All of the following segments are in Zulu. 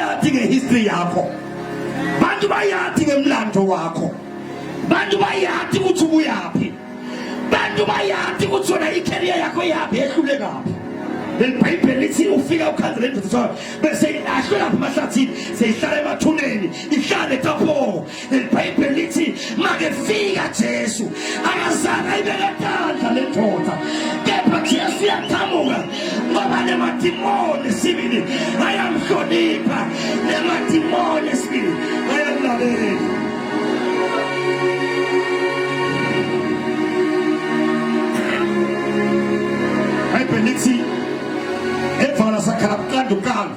bayathi ngehistory yakho, bantu bayathi ngemlando wakho, bantu bayathi ukuthi ubuyaphi, bantu bayathi ukuthi wena icareer yakho yaphi ehlule kaphi. LeBhayibheli lithi ufika ukhanzela indvodza bese ilahlwe lapha emahlathini seyihlala emathuneni ihlale tapho. LeBhayibheli lithi makefika Jesu akazange ayibeketandla lendvodza, kepha Jesu uyaqhamuka ngoba nemadimoni sibili ayamhlonipha, nemadimoni sibili ayamlalela. LeBhayibheli lithi evana sakhalakanda ukala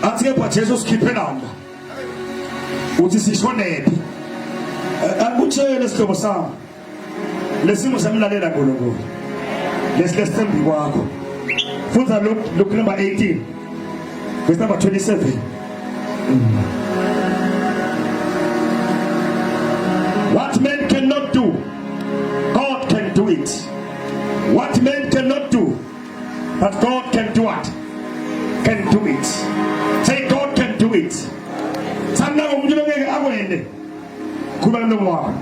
athi kepha Jesu sikhiphelanga uthi sishonephi. Akutshele sihlobo sami lesimo samlalela nkulunkulu lesithembi kwakho. Fundza Luke number 18 verse number 27. What man cannot do, God can do it. What man cannot do, but God can do what? Can do it. Say God can do it. Sana umuntu ngeke akwende. Kuba nomlomo wakho.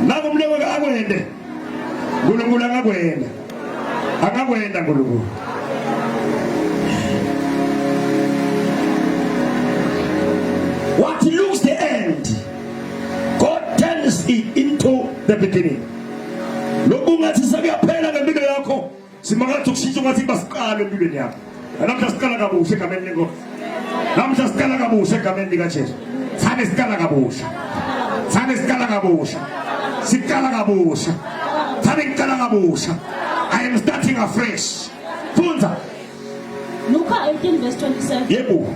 Na umuntu ngeke akwende. Nkulunkulu angakwenda. Akakwenda nkulunkulu. What looks the end, God turns it into the beginning. Lokungathi sekuyaphela ngempilo yakho. Simangathi ukushintsha ngathi basiqala empilweni yakho. Namhla siqala kabusha egameni lenkosi. Namhla siqala kabusha egameni lika Jesu. Thane siqala kabusha. Thane siqala kabusha. Siqala kabusha. Thane siqala kabusha. I am starting afresh. Funza. Luke 18 verse 27. Yebo.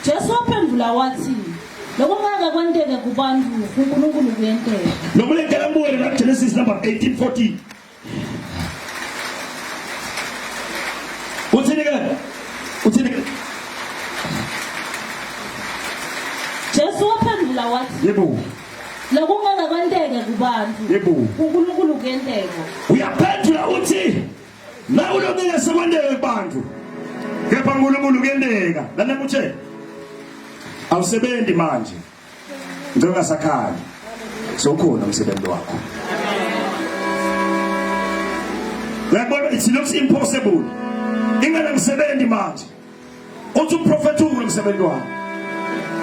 Jesu waphendula wathi, lokungaka kwenteke kubantu uNkulunkulu kuyenteka. Nomulekela mbule na Genesis number 18:14. Uthini? Jesu waphendula wathi, yebo. lokungaka kwenteke kubantu yebo. uNkulunkulu kuyenteka. Uyaphendula uthi na ulongeke sekwendeke kubantu. Kepha uNkulunkulu kuyenteka. Lana kuthe awusebenzi manje. Njengoba sakhaya. Sokhona umsebenzi wakho. It looks impossible. Ingana msebenzi manje. Uthi uprofeti umsebenzi wakho.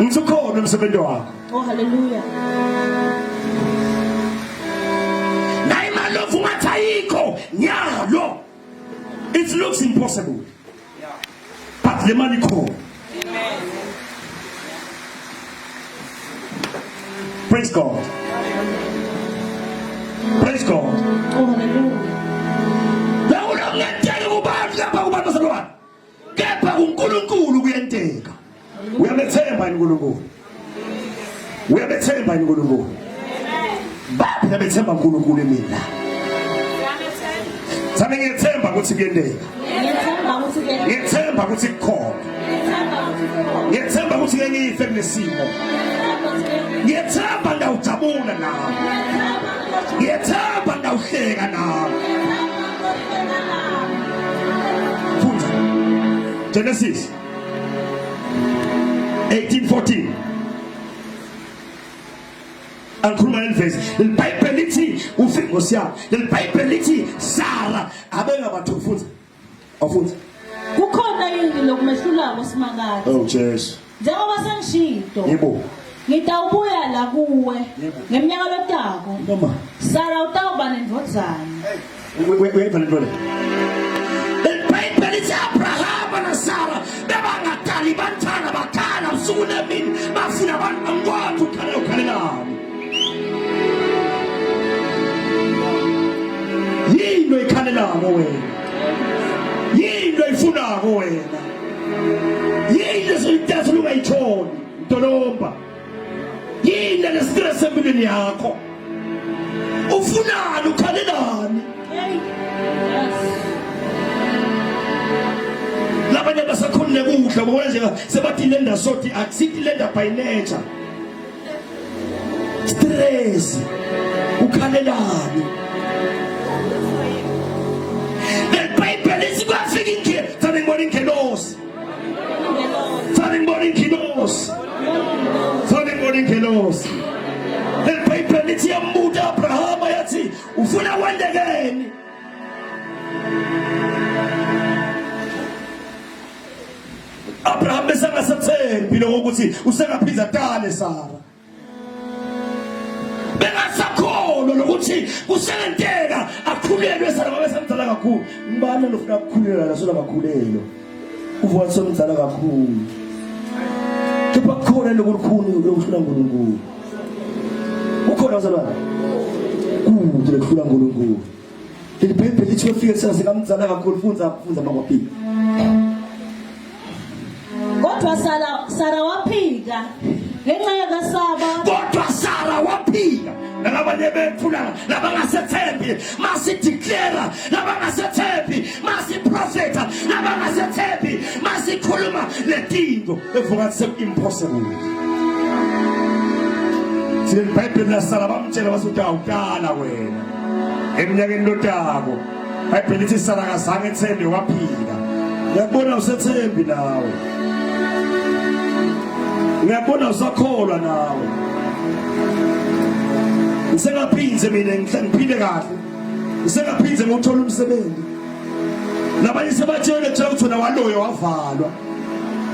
Ngithukhona umsebenzi wakho. Oh hallelujah. Na imali ofungathayikho nyalo. It looks impossible. But the money call. Praise God. Praise God. Oh hallelujah. Lawula ngenteke kubantu lapha kubantu salwana. Kepha uNkulunkulu kuyenteka. Uyamethemba uNkulunkulu. Uyamethemba uNkulunkulu. Baba uyamethemba uNkulunkulu mina. Sami ngiyethemba ukuthi kuyenteka. Ngiyethemba ukuthi kukhona. Ngiyethemba ukuthi ngiyife kulesimo. Ngiyethemba ndawujabula nawe. Ngiyethemba ndawuhleka nawe. Funda Genesis 18:14. Ankhuluma ngeverse. LeBhayibheli lithi ufike ngosiyami. LeBhayibheli lithi Sara abenga bathu ufunza. Awufunza. Kukhona yini lokumehlulako simakade. Oh Jesus. Njengoba sengishido. Yebo. Ngitawubuya la kuwe ngeminyaka lotako. Noma. Sara utawuba nendodzana. Wait, LeBhayibheli lithi Abraham na Sara bebangathali banthana bakhala usuku nemini bafuna abantu ngwathi ukhalelami. Yini ikhalelamo wena? Yini ifunako wena? Yini lesithathu lungayithoni Dolomba? Yini lestress empilweni yakho? Ufunani ukhalelani? Labanye basakhona kuhle ngoba nje sebathi lenda sothi akusithi lenda by nature. Stress ukhalelani? LeBhayibheli lithi kwafika inkinga, thana ngibona ingelosi. Thana ngibona inkinga. ingelosi sanibona ingelosi leBhayibheli lithi yambuza Abrahama yathi ufuna wendekeni Abraham besangasathembi lokuthi usengaphiza dale Sara bengasakholwa lokuthi kuselenteka akhulelwe Sara ngoba semdala kakhulu ngibani lofuna ukukhulela lasola kakhulelo uvuka somdala kakhulu kepha khona lokukhulu lokufuna uNkulunkulu ukhona wazalwana kude lokufuna uNkulunkulu leBhayibheli lithi ufike sekamdala kakhulu funza mangwaphika kodwa Sara waphika ngenxa yakasaba kodwa Sara waphika nalabanye bethu labangasethembi masideclare labangasethembi masiprofeta labangasethembi masikhuluma letinto evuka se-impossible sile iBhayibheli laSara bamtshela basuthi awuqala wena eminyakeni lotako iBhayibheli lithi Sara kazange ethembe waphika ngiyabona usethembi nawe ngiyabona usakholwa nawe ngisengaphinze mina ngiphile kahle ngisengaphinze ngothola umsebenzi nabanye sebatshele ukuthi wena waloyo wavalwa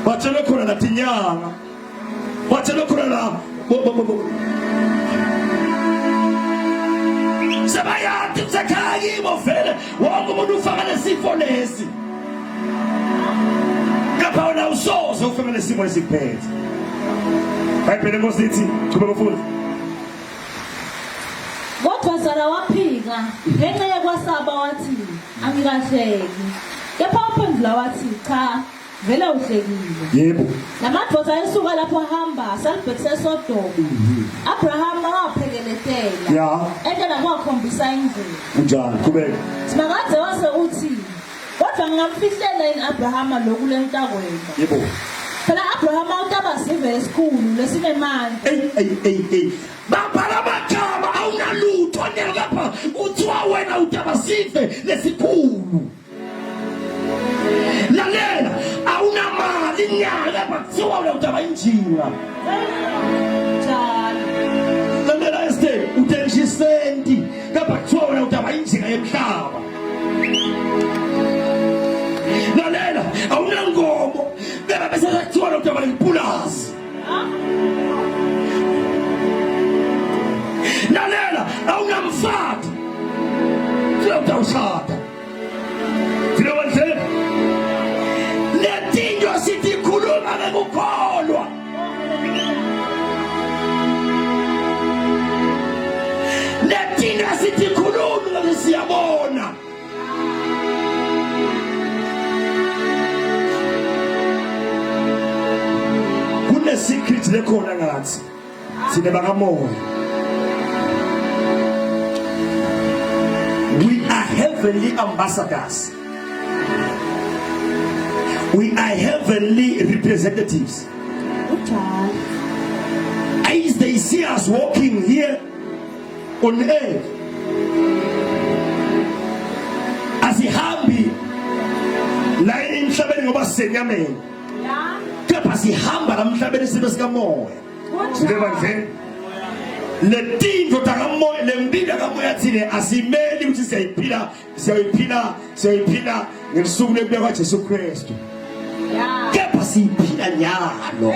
batshele khona nathi inyanga batshele khona la sebayati usekhaya kibo vele wonke umuntu ufaka lesifo lesi ngapha wena usoze ufake lesifo lesikuphethe iBhayibheli ngosithi qhubeka ufunda kodwa Sara waphika ngenxa yakwasaba wathi angikahleki kepha uphendula wathi cha vele uhlekile yebo lamadvoza ayisuka lapho ahamba salibhekise Sodoma Abraham waphekeletela endlela kwakhombisa indlela unjani qhubeka simakade wase uthi kodwa ngingamfihlela yini Abraham lokhu lentakwena yebo phela Abraham utabasive esikhulu lesinemandla ey babhala amagama awunalutho ngapha uthiwa wena utabasive lesikhulu lalela awunamali nyaka lapha kuthiwa wena utaba injinga lalela este utenshisenti lapha kuthiwa wena utaba injinga yemhlaba lalela awunangomo beba bese kuthiwa wena utaba impulazi lalela awunamfati kuthiwa utawushada letinto sizikhuluma ngekukholwa letinto sizikhuluma ngesiyabona kune secret lekhona ngathi sine bakamoya we are heavenly ambassadors. We are heavenly representatives. As they see us walking here on earth, as he happy, lying emhlabeni ngoba senyameni. Kepha sihamba la emhlabeni sibe sikamoya. Sibeba nje. Letinto takamoya lempilo kamoya thine asimeli ukuthi siyayiphila ngesuku lembuya kaJesu Kristu. Kepha siphila nyalo.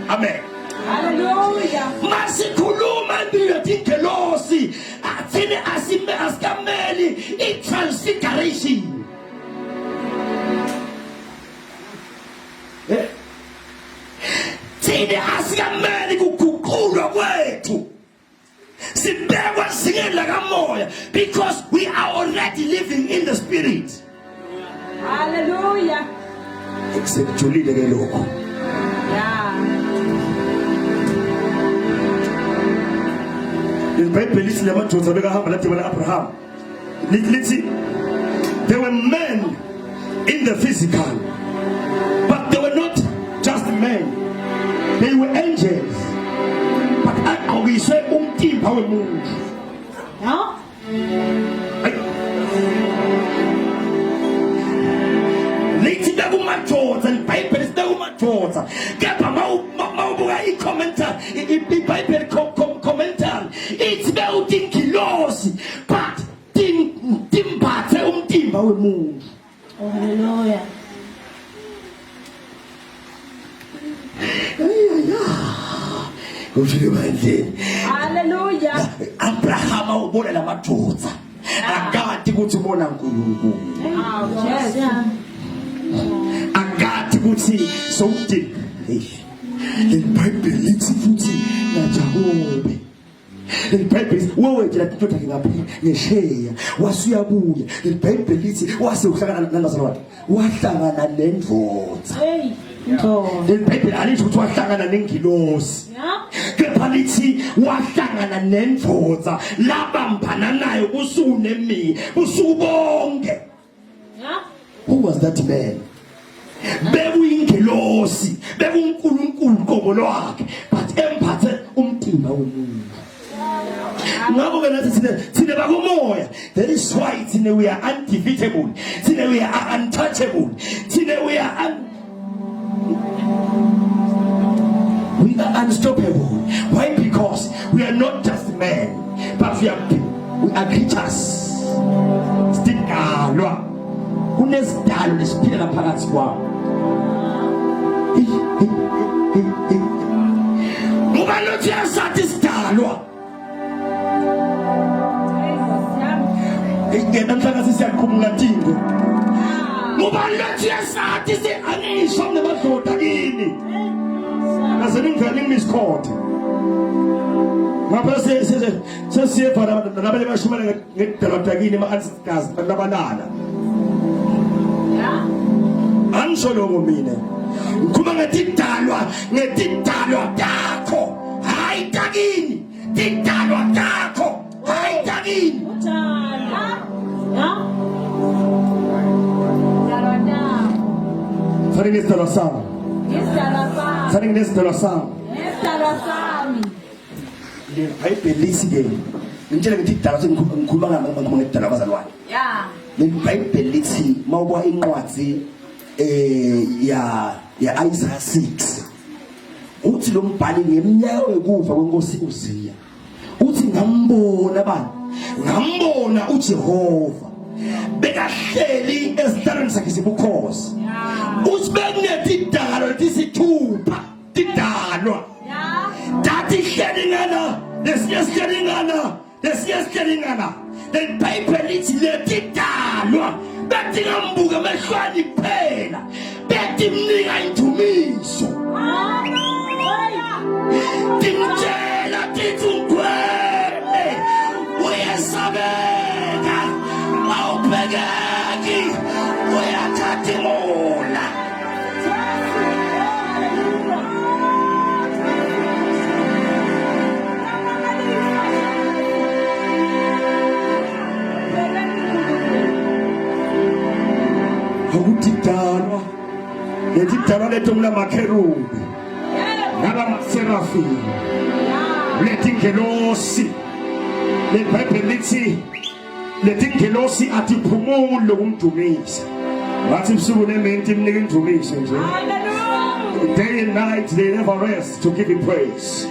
Amen. Hallelujah. Masikhuluma impilo yengelosi athine asikameli i-transfiguration. Thine asikameli kuguqulwa kwethu. Sibekwa singela kamoya because we are already living in the spirit. Hallelujah. Sekujulile ke lokho. iBhayibheli lithi lamadodana bekahamba ladibana Abraham. Lithi there were men in the physical, but they were not just men. They were angels. But awuyiswe umtimba wemuntu. No? Lithi bekumadoda iBhayibheli lithi bekumadoda lamadvodza kepha mawubuka iBhayibheli commentary ithi bewuthi ingilosi but timbathe umtimba wemuntu. Oh, hallelujah. Ujike bandleni. Hallelujah. Abraham ubona lamadvodza akati ukuthi ubona uNkulunkulu. Yes. Akati ukuthi sowuthi iBhayibheli lithi futhi naJakobe. iBhayibheli wewe nje lapho ke ngaphi ngesheya wasuyabuya. iBhayibheli lithi wase uhlangana nabazali wakhe wahlangana nendvodza. Hey. iBhayibheli alithi ukuthi wahlangana nengilosi. Kepha lithi wahlangana nendvodza labambana nayo usuku nemini usuku bonke. Who was that man? Bekuyingilosi, bekuNkulunkulu qobo lwakhe, but emphathe umtimba womuntu. Ngakho ke nathi sine bakomoya. That is why sine we are undefeatable, sine we are untouchable, sine we are unstoppable. Why? Because we are not just men, but we are creatures. Sidalwa kunesidalo lesiphila phakathi kwawo. Ngoba lothi yasathi sidalwa. Namhlanje sisiyakhumula Thixo. Ngoba lothi yasathi angisho nabadloda kini. Aseningivela ngimiskhoda. Ngapha sesiyefa nabanye bashumela ngedolobha kini ama-ancestors nabalala. Ansho lokho mina. Ngikhuluma ngetidalwa takho. Hayi takini. Tidalwa takho. Hayi takini. Sari ngesidalwa sami. Sari ngesidalwa sami. iBhayibheli lithi-ke ngitshela ngithi idalwa sengikhuluma ngedalwa abazalwane. iBhayibheli lithi mawubuka incwadi ya Isaiah 6 uthi lo mbhali ngeminyaka yokufa kwenkosi uZiya uthi ngambona uJehova bekahleli esihlalweni sakhe sibukhosi. Uthi bekunetidalwa lesithupha tidalwa dathi hlelingana lesiyeshlelingana leBhayibheli lithi letidalwa bethi ngambuka emehlweni kuphela bethi mnika indumiso. Timtshela tithi ungcwele uyesabeka awubhekeki uyathathimola. Ukutidalwa letidalwa letomla makherubi nala maserafi letingelosi leBhayibheli lithi letingelosi atiphumule kumdumisa. Wathi busuku nemini timnika indumiso nje. Day and night they never rest to give him praise.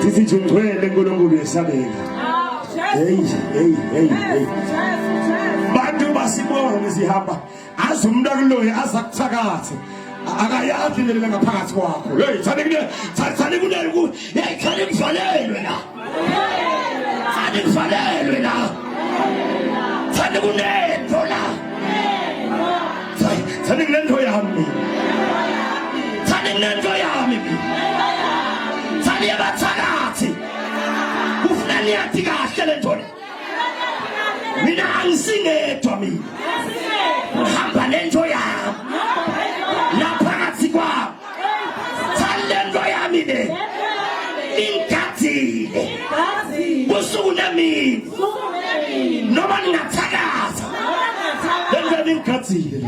Tithi ungcwele uNkulunkulu yesabeka. Hey. Bantu basibona sihamba azumntu akuloyo azakuthakathe akayazi into ngaphakathi kwakho. Hey thani kunele ku hey thani kuvalelwe la. Thani kuvalelwe la. Thani kunento la. Thani kunento yami. Thani kunento yami. Thani yabathakathi. Ufuna niyathi kahle lento le. Mina angisingedwa mina. Hamba lento yami. Laphakathi kwami. Talento yami le. Inkathile. Kusuku nemini. Noma ngingathakaza. Lento inkathile.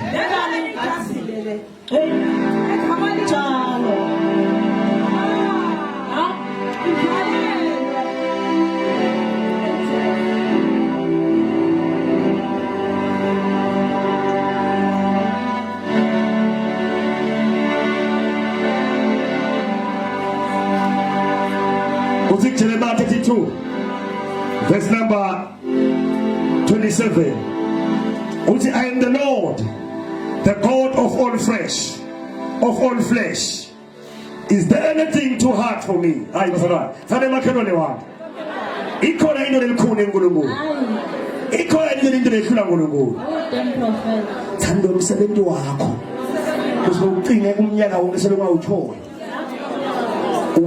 uthi Jeremiah 32 verse number 27 uthi I am the Lord the God of all flesh is there anything too hard for me hayi bazalwane thande makhelwane wami ikhona into elikhulu enkulunkulu ikhona into ehlula uNkulunkulu thanda umsebenzi wakho uzocinge umnyaka wonke selungawuthola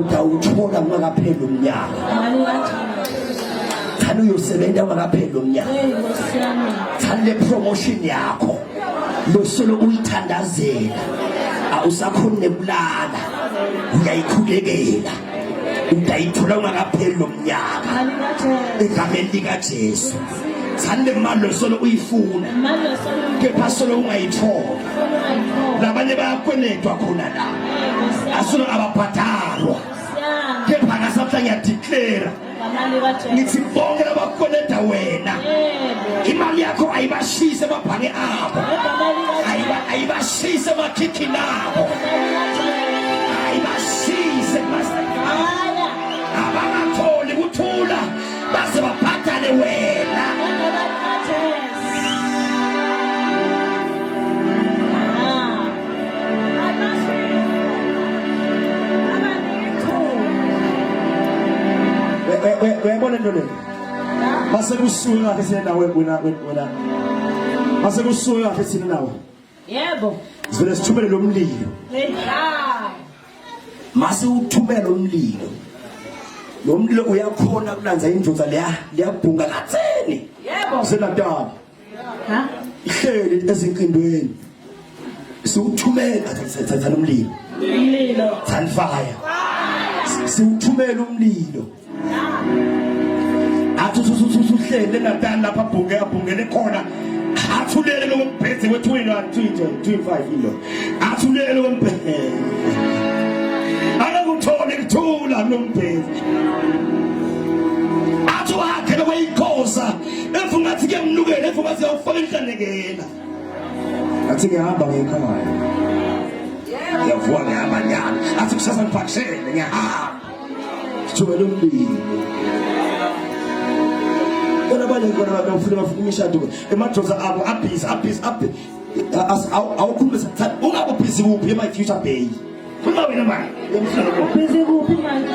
utawuthola ungakapheli umnyaka thanda uyosebenza ungakapheli umnyaka thanda promotion yakho losolo uyithandazela awusakhona nebulala uyayikhulekela utayithola ungakapheli umnyaka egameni lika Jesu thanda imali losolo uyifuna kepha solo ungayithola labanye bayakwenetwa khona la asolo ababhadalwa kepha ngasapha ngiyadeclare ngithi bonke abakweneta wena imali yakho ayibashise mabhange abo ayibashise makhikhini abo ayibashise abangatholi kuthula base babhadale wena uyabona into le mase kusuka kahle sina nawe wena mase kusuka kahle sina nawe yebo sivele sithumele lo mlilo mase uthumele lo mlilo uyakhona kulanza indloza liyabhunga katseni yebo senataba ihleli ezinkindweni siuthumela thatha umlilo thatha fire siuthumela umlilo athi usuhlele eNatali lapha abhungele khona athulele lo mphethe we 21 25 ilo athulele lo mphethe akakuthole kuthula lo mphethe athi wakhe lokwayikhoza efungathi ke mnukele efungathi awufaka inhlanekela athi ngihamba ngekhaya yavuka ngihamba nyana athi kusasa ngiphathele ngiyahamba sithumele umlilo abanye ngona bafuna imishado emadroza abo abhizi awukhulumisa ungabe busy kuphi ema future bay kuma wena manje busy kuphi manje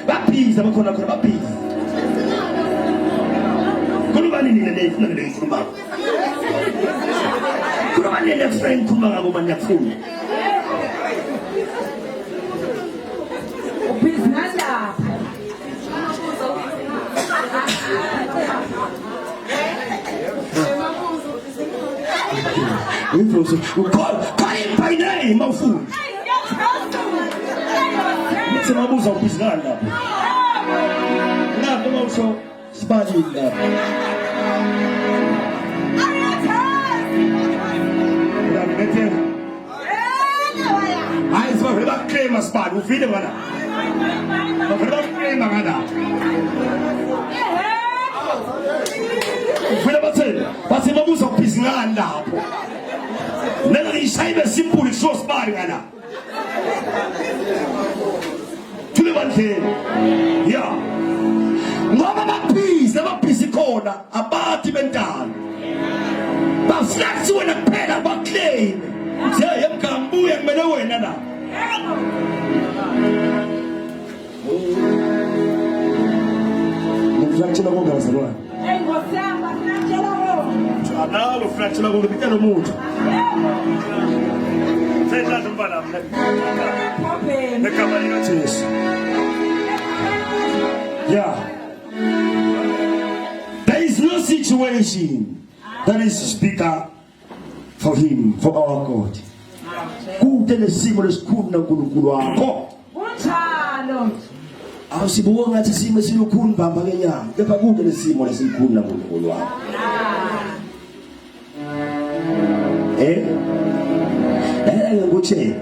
babhizi abakhona babhizi khuluma nini lefuna leyikhuluma khuluma nini friend khuluma ngabo manje yakufuna call him by name, my fool. It's a mabuza ubizana lapho. Lapho also spadi lapho. Hayi sibavela baklema spadi ufile bana. Bavela baklema ngada. Ufile bathi mabuza ubizana lapho. Nena ishaybe simple so spadi ngada. Tule bandle. Yeah. Ngoba baphizi khona abathi bentana. Baflax wena kuphela baclaim. Nje yemgambuya kumele wena la. Ngiflaxela konke bazalwane. Hey ngosamba ngiflaxela konke. Analo flexela konke bitana umuntu. Senta mbala mna. Problem. Nekama likaJesu. Yeah. There is no situation that is bigger for him, for our God. Kude lesimo lesikhulu naNkulunkulu wakho. Kunjalo. Awusibona ngathi simo silokhulu mbamba kenyama, kepha kude lesimo lesikhulu naNkulunkulu wakho. Ngikuthi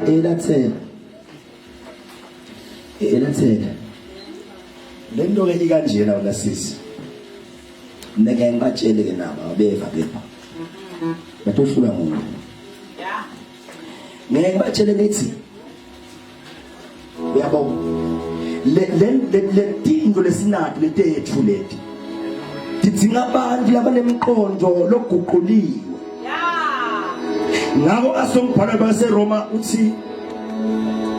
elathela lento ke ikanje la sisi ngeke ngibatshele ke naba abeva kepha batohlula ngomuntu ngeke batshele nithi uyabona le tinto lesinalo letethu leti tidzinga abantu labanemqondo loguquliwe ngako asombhala base Roma uthi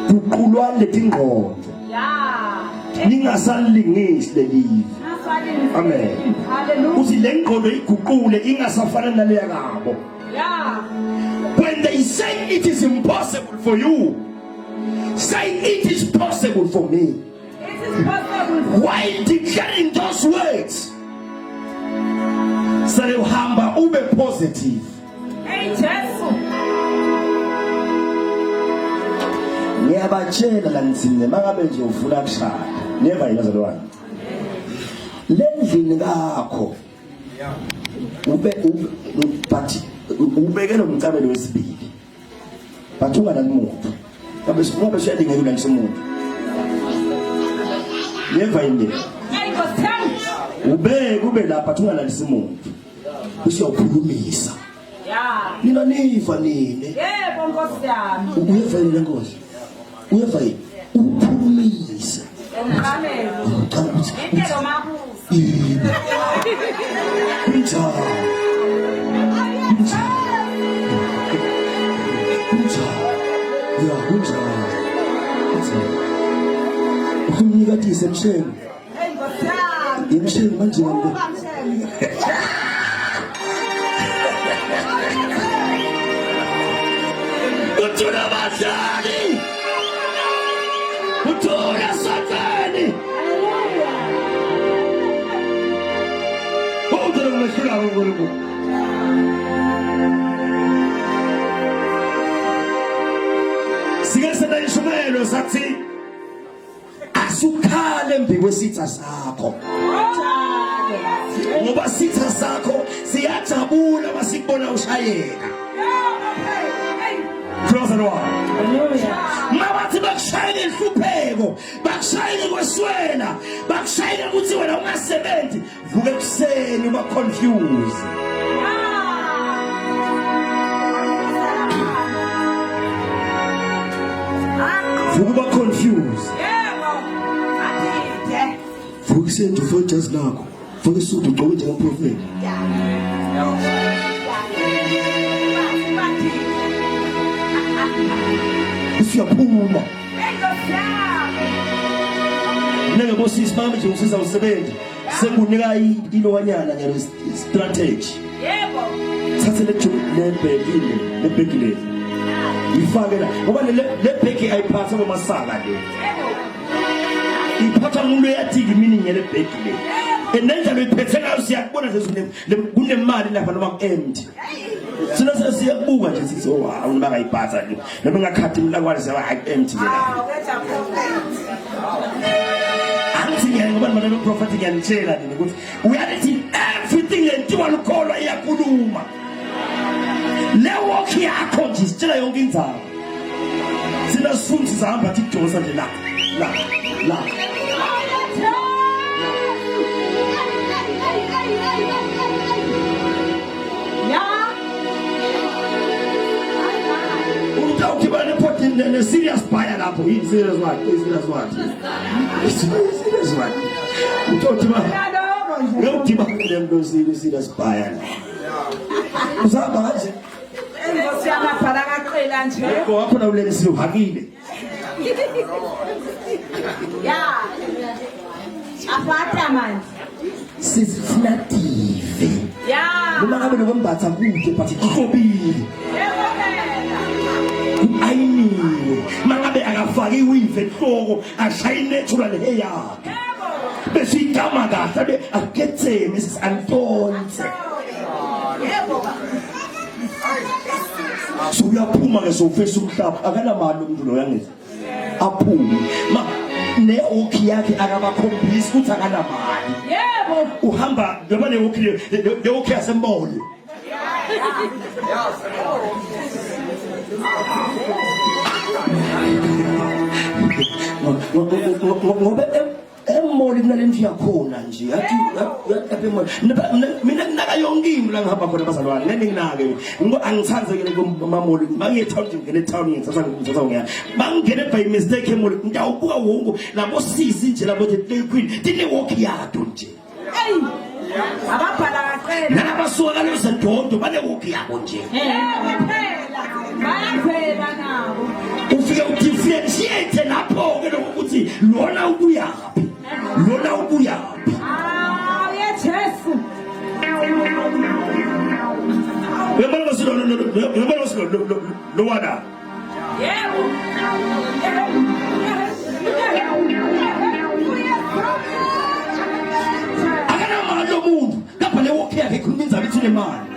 guqulwa letingqondo ningasalingisi lelivi. Amen. Uthi le ngqondo iguqule ingasafana naleya kabo. When they say it is impossible for you, say it is possible for me. It is possible. While declaring those words, say uhamba ube positive. Hey Jesus. Ngiyabatshela la ntsini mangabe nje ufuna kushaya. Never inazalwane. Lendlini kakho. But ubekela umcabelo wesibili. But ungana umuntu. Ngabe sifunga shayela ngeke ulandise umuntu. Never inde. Hey Nkosi. Ube lapha ungalandise umuntu. Usiyokhulumisa. Yeah. Nina niva nini? Yebo Nkosi yami. Uyeva yini Nkosi? Uyeva yini? Ukhulumisa. Amen. Ngeke mabuzi. Ukumnikati semsheni. Hey Nkosi yami. Imsheni manje ngambe. Uthola bazali. Uthola satani. Uthola umeshula ngolubu. Sikesena ishumelo sathi asukhale mbi kwesitha sakho. Ngoba sitha sakho siyajabula masikubona ushayeka. Close the door. Mabathi bakushayela inhlupheko, bakushayela kweswela, bakushayela ukuthi wena ungasebenzi, vuka ekuseni uba confused. Vuka uba confused. Yebo. Athi Vuka ekuseni ufike just nakho. Vuka esuku ugcoke njengoprofeti. Usiyaphuma. Nenge bosisi mama nje usisa usebenza. Sekunika ilokanyana ngale strategy. Yebo. Thathe le bhekile. Ifake la. Ngoba le bheki ayiphatha ngomasaka le. Yebo. Iphatha umuntu eyathiki meaning ngale bheki le. Enenza iphethe ngayo siyabona nje kunemali lapha noma ku-empty. Sina siyabuka nje sithi oh awunibaka iphatha nje noma ngakhathi imlakwane sewa empty Ah, wetha prophet. Angithi ngoba manje prophet ngiyanitshela nini ukuthi uyathi everything lentiwa lukholwa iyakhuluma. Le walk yakho nje sitshela yonke indzaba. Sina sifundi sihambathi kujosa nje la. The serious buyer lapho yini serious what? Serious what? Serious what? Uthi ma. Ngiyodima lento serious buyer. Uzaba kanje. Nkosi yami aphala kaqela nje. Yebo wakho na ulele silohakile. Ya. Aphatha manje. Sifuna TV. Ya. Noma ngabe nokwembatha kude but ikhobile. Yebo phela. Ayiniwe mangabe akafaki iwive enhloko ashaye natural hair yakhe bese igama kahle aketheme Mrs. Antonse Yebo. so uyaphuma ke sofisa umhlaba akanamali umuntu lo yangezi aphume ma ne-okhi yakhe akabakhombisi ukuthi akanamali Yebo. uhamba noma ne-okhi yasembolo ngoba emoli kunalento yakhona nje yathi mina ayonkingi la ngihamba khona bazalwane nginake ngo angithandzekile kumamoli mangiye town ngene town ngithatha ngiya bangene by mistake emoli ngiyawubuka wonke labo sisi nje labo the queen tine walk yado nje hey ababhala kaqela nabasuka kaloze ndondo bane walk yabo nje phela bayavela nabo ufike udifferentiate lapho ke lokuthi lona ubuyaphi yejesu lo wada yebo akana mali lomuntu lapha le walk yakhe ikhuluma indzaba ithule mali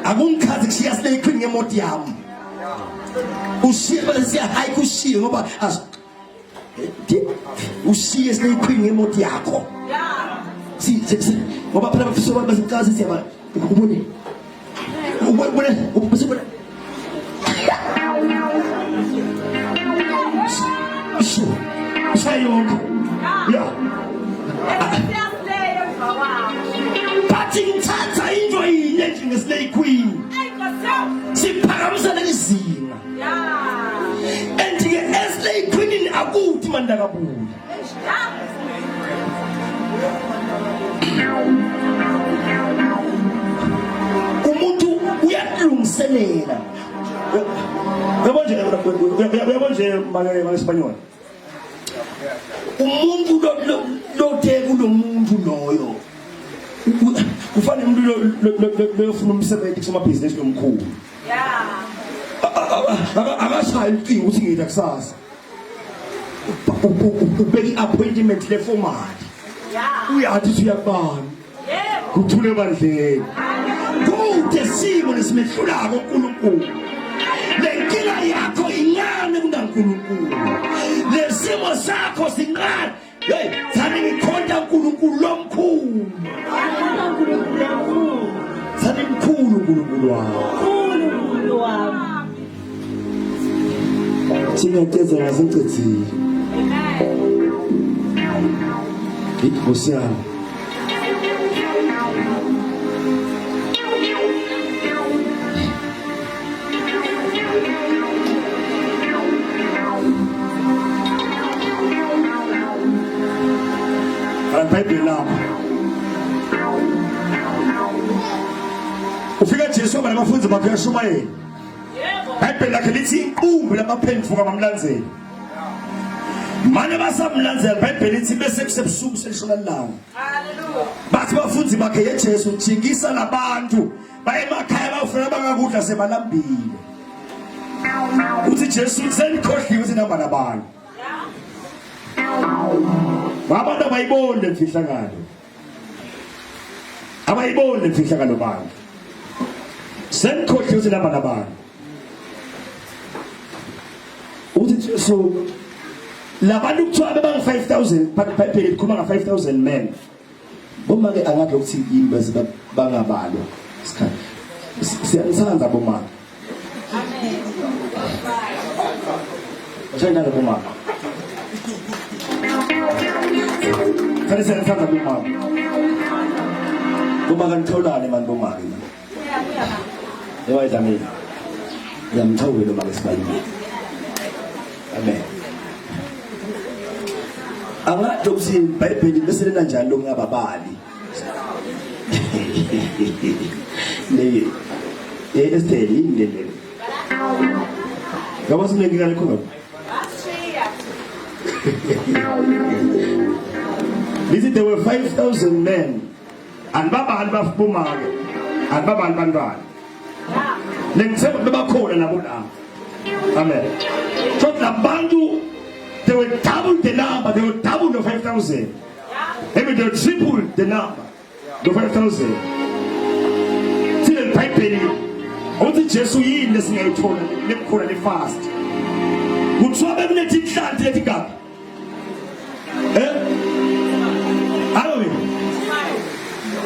akungikhazi kushiya sile iqini ngemoti yami ushiye bese hayi kushiye ngoba ushiye sile iqini ngemoti yakho si ngoba phela bafisa bazikazi siyaba ubone sayonke ya bathi ngithatha into yinye njengeslay queen siphakamisa lezinga and-ke eslay queen akuthi mandakabuya umuntu uyalungiselela uyabo nje ma-Espanyol umuntu lothe kulo muntu loyo kufanele umuntu lofuna umsebenzi kusomabhizinisi lomkhulu akashayi ucinga ukuthi ngiyita kusasa ubeka i-appointment le-formal uyathi usuyakubani kuthule ebandleni kude simo lesimehlulako uNkulunkulu lenkinga yakho incane kunaNkulunkulu lesimo sakho sincane hey thani ngikhonda uNkulunkulu lomkhulu thani mkhulu uNkulunkulu wami singenteza ngazingcithile ngikubusiyana Bible lapha ufika Jesu nabafundi bakhe eShumayeli Bible lakhe lithi inqumbi labaphendvuka bamlandzela manje basamlandzela Bible lithi bese kusebusuku selishona lilanga haleluya bathi bafundi bakhe yeJesu njikisa labantu bayemakhaya bafuna bangakudla sebalambile uthi Jesu senikhohliwe ukuthi namba nabantu abantu abayibone mfihlakalo bantu senikhohliwe ukuthi namba nabantu uthi so labantu kuthiwa bebanga 5000 Bible ikhuluma nga 5000 men boma ke angathi ukuthi yini bese bangabalwa isikhathi siyanisanda boma amen jana boma kani siyanisanda boma boma kanitholane manje boma ke yewayidlamini yamthawule boma lesibali amen angathi ukuthi iBhayibheli bese lena njalo lokungababali le Esther indele ngaba sinengika lekho asiya there were 5000 men and babali bafumake and babali bantwana lengisebe bebakhona nabo la amen so labantu they were double the number, they were double the 5,000. Maybe they triple the number, the 5,000. See the Bible, only Jesus in the same tone, let call it fast. Would swap every let it up.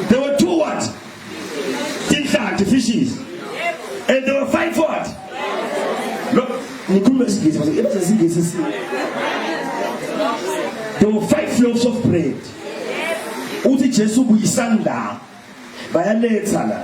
There were 2 what? The fishes. And there were 5 what? Look, there were 5 loaves of bread. Uthi Jesu buyisanda bayaletha la